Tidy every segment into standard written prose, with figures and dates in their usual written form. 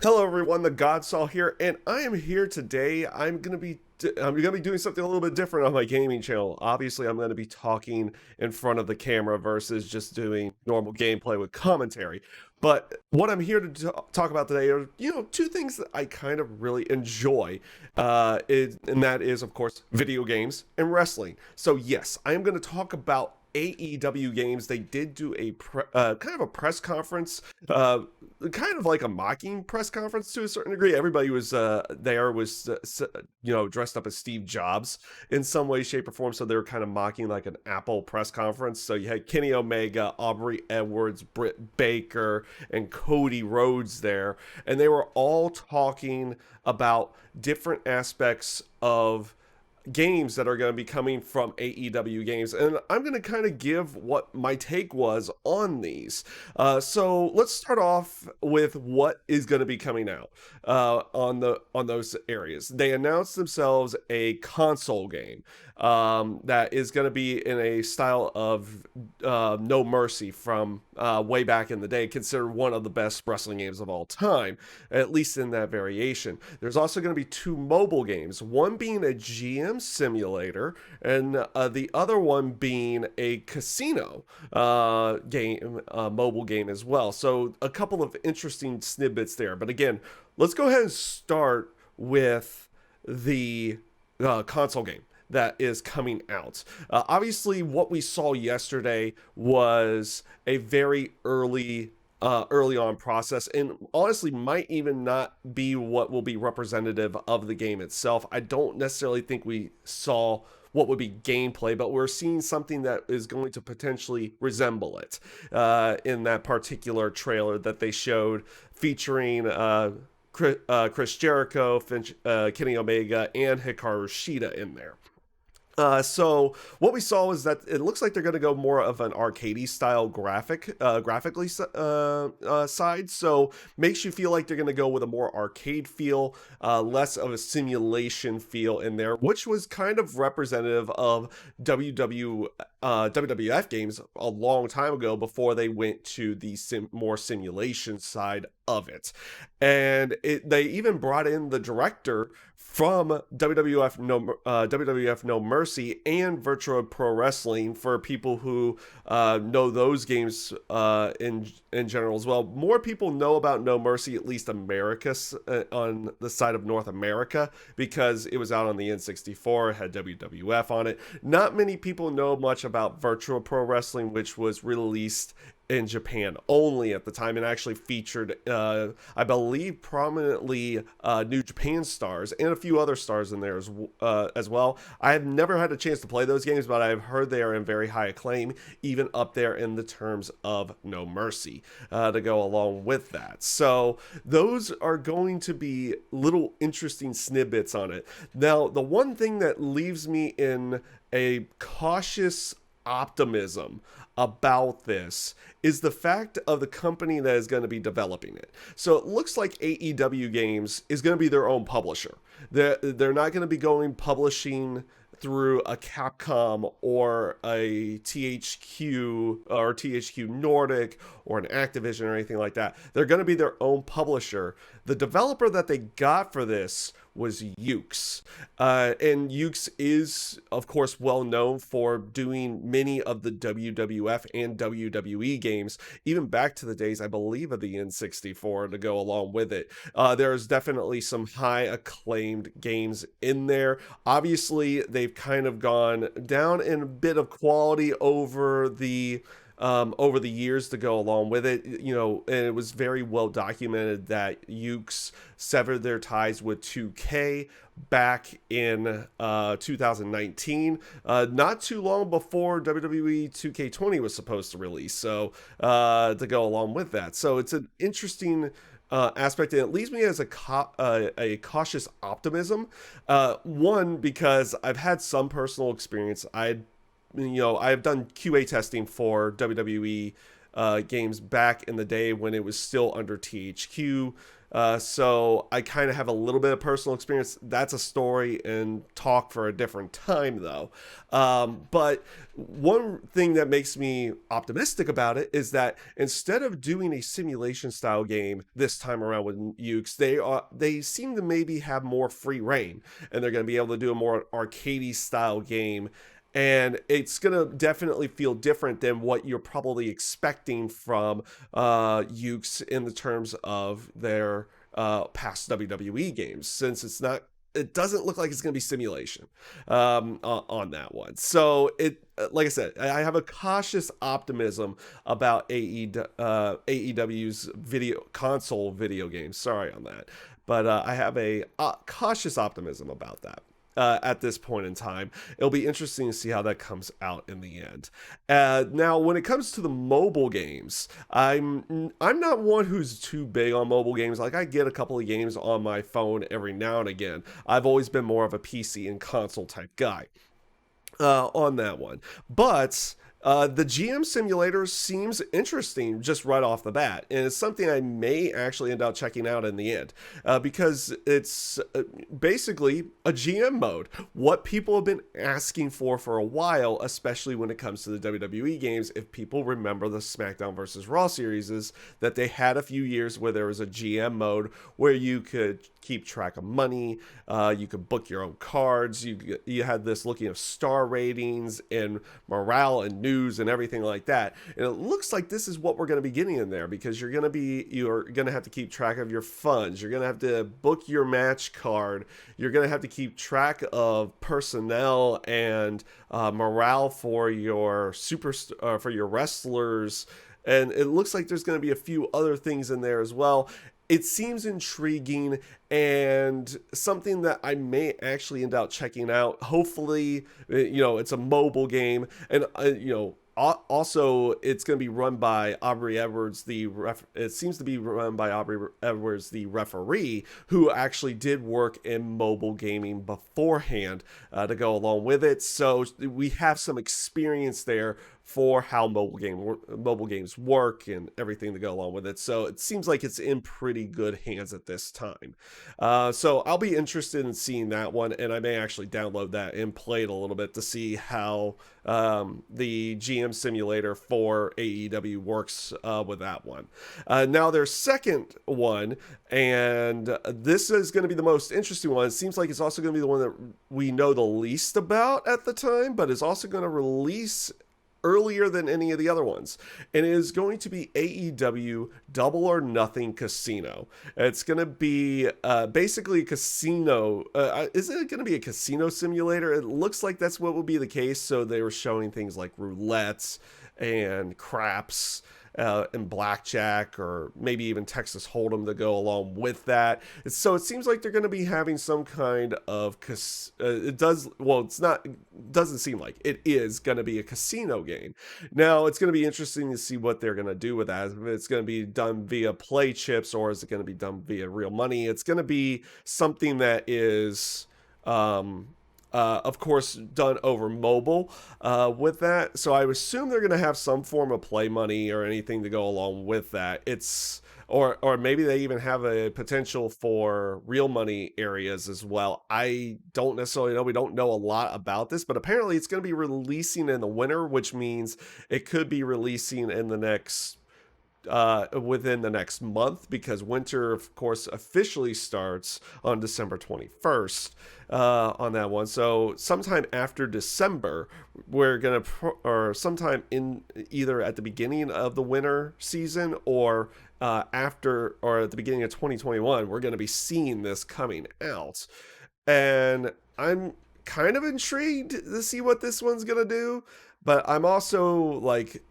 Hello, everyone. The Godsaw here, and I am here today. I'm gonna be doing something a little bit different on my gaming channel. Obviously, I'm gonna be talking in front of the camera versus just doing normal gameplay with commentary. But what I'm here to talk about today are, two things that I kind of really enjoy, and that is, of course, video games and wrestling. So yes, I am going to talk about AEW games. They did do a kind of a press conference, kind of like a mocking press conference to a certain degree. Everybody was there was dressed up as Steve Jobs in some way, shape, or form. So they were kind of mocking like an Apple press conference. So you had Kenny Omega, Aubrey Edwards, Britt Baker, and Cody Rhodes there, and they were all talking about different aspects of games that are going to be coming from AEW games, and I'm going to kind of give what my take was on these. So let's start off with what is going to be coming out on those areas. They announced themselves a console game that is going to be in a style of No Mercy from way back in the day, considered one of the best wrestling games of all time, at least in that variation. There's also going to be two mobile games, one being a GM simulator and the other one being a casino game, mobile game as well. So a couple of interesting snippets there. But again, let's go ahead and start with the console game that is coming out. Obviously, what we saw yesterday was a very early on process, and honestly might even not be what will be representative of the game itself. I don't necessarily think we saw what would be gameplay, but we're seeing something that is going to potentially resemble it in that particular trailer that they showed featuring Chris Jericho, Kenny Omega, and Hikaru Shida in there. So what we saw is that it looks like they're going to go more of an arcadey style graphically side. So makes you feel like they're going to go with a more arcade feel, less of a simulation feel in there, which was kind of representative of WWF games a long time ago before they went to the more simulation side of it. And they even brought in the director from WWF No Mercy and Virtua Pro Wrestling for people who know those games in general as well. More people know about No Mercy, at least America, on the side of North America, because it was out on the N64, it had WWF on it. Not many people know much about Virtua Pro Wrestling, which was released in Japan only at the time, and actually featured, I believe, prominently New Japan stars and a few other stars in there as well. I have never had a chance to play those games, but I've heard they are in very high acclaim, even up there in the terms of No Mercy to go along with that. So those are going to be little interesting snippets on it. Now, the one thing that leaves me in a cautious optimism about this is the fact of the company that is going to be developing it. So it looks like AEW Games is going to be their own publisher. They're not going to be going publishing through a Capcom or a THQ or THQ Nordic or an Activision or anything like that. They're going to be their own publisher. The developer that they got for this was Ukes. And Ukes is, of course, well known for doing many of the WWF and WWE games, even back to the days, I believe, of the N64 to go along with it. There's definitely some high acclaimed games in there. Obviously, they've kind of gone down in a bit of quality over the years to go along with it. And it was very well documented that Ukes severed their ties with 2K back in 2019, not too long before WWE 2K20 was supposed to release. So to go along with that, so it's an interesting aspect, and it leaves me as a cautious optimism. One, because I've had some personal experience. I've done QA testing for WWE games back in the day when it was still under THQ. So I kind of have a little bit of personal experience. That's a story and talk for a different time, though. But one thing that makes me optimistic about it is that instead of doing a simulation style game this time around with Ukes, they seem to maybe have more free reign, and they're going to be able to do a more arcadey style game, and it's going to definitely feel different than what you're probably expecting from Ukes in the terms of their past WWE games, since it doesn't look like it's going to be simulation on that one. So like I said, I have a cautious optimism about AEW's video console video games. Sorry on that, but I have a cautious optimism about that. At this point in time, it'll be interesting to see how that comes out in the end. Now, when it comes to the mobile games, I'm not one who's too big on mobile games. Like, I get a couple of games on my phone every now and again. I've always been more of a PC and console type guy on that one. But the GM simulator seems interesting just right off the bat, and it's something I may actually end up checking out in the end because it's basically a GM mode. What people have been asking for a while, especially when it comes to the WWE games. If people remember the SmackDown versus Raw series, is that they had a few years where there was a GM mode where you could keep track of money, you could book your own cards, you had this looking of star ratings and morale and news and everything like that. And it looks like this is what we're going to be getting in there, because you're going to have to keep track of your funds, you're going to have to book your match card, you're going to have to keep track of personnel and morale for your for your wrestlers, and it looks like there's going to be a few other things in there as well. It seems intriguing and something that I may actually end up checking out. Hopefully, it's a mobile game, and also it's going to be run by Aubrey Edwards. It seems to be run by Aubrey Edwards, the referee, who actually did work in mobile gaming beforehand to go along with it. So we have some experience there for how mobile games work and everything to go along with it. So it seems like it's in pretty good hands at this time. So I'll be interested in seeing that one, and I may actually download that and play it a little bit to see how the GM simulator for AEW works with that one. Now their second one, and this is going to be the most interesting one. It seems like it's also going to be the one that we know the least about at the time, but is also going to release earlier than any of the other ones, and it is going to be AEW Double or Nothing Casino. It's going to be basically a casino. Is it going to be a casino simulator? It looks like that's what will be the case. So they were showing things like roulette and craps and blackjack, or maybe even Texas Hold'em to go along with that. So it seems like they're going to be having some kind of doesn't seem like it is going to be a casino game. Now it's going to be interesting to see what they're going to do with that. If it's going to be done via play chips, or is it going to be done via real money? It's going to be something that is of course, done over mobile with that. So I assume they're going to have some form of play money or anything to go along with that. Or maybe they even have a potential for real money areas as well. I don't necessarily know. We don't know a lot about this, but apparently it's going to be releasing in the winter, which means it could be releasing in the next within the next month, because winter, of course, officially starts on December 21st on that one. So sometime after December, we're going to, or sometime in either at the beginning of the winter season, or after, or at the beginning of 2021, we're going to be seeing this coming out. And I'm kind of intrigued to see what this one's going to do, but I'm also like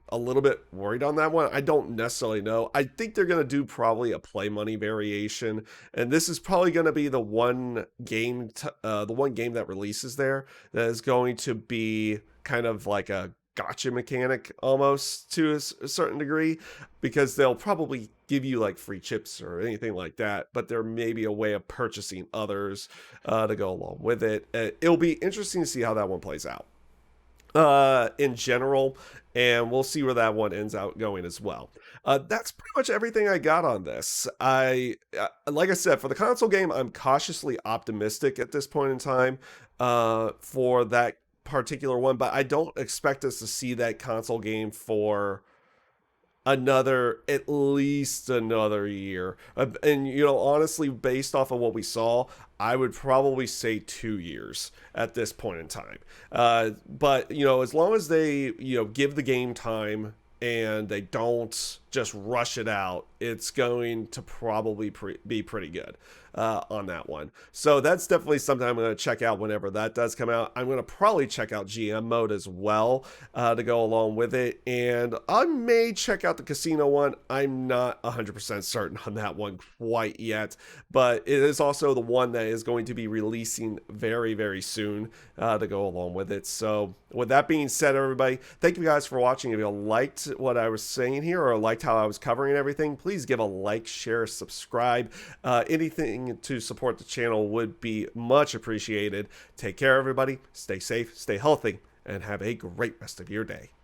a little bit worried on that one. I don't necessarily know. I think they're going to do probably a play money variation, and this is probably going to be the one game that releases there that is going to be kind of like a gotcha mechanic almost to a certain degree, because they'll probably give you like free chips or anything like that, but there may be a way of purchasing others to go along with it. It'll be interesting to see how that one plays out. in general, and we'll see where that one ends out going as well. That's pretty much everything I got on this. Like I said, for the console game, I'm cautiously optimistic at this point in time for that particular one, but I don't expect us to see that console game for at least another year. And honestly, based off of what we saw, I would probably say 2 years at this point in time. But as long as they give the game time and they don't just rush it out, it's going to probably be pretty good on that one. So that's definitely something I'm going to check out whenever that does come out. I'm going to probably check out GM mode as well to go along with it. And I may check out the casino one. I'm not 100% certain on that one quite yet, but it is also the one that is going to be releasing very, very soon to go along with it. So with that being said, everybody, thank you guys for watching. If you liked what I was saying here or liked how I was covering everything, please give a like, share, subscribe. Anything to support the channel would be much appreciated. Take care, everybody. Stay safe, stay healthy, and have a great rest of your day.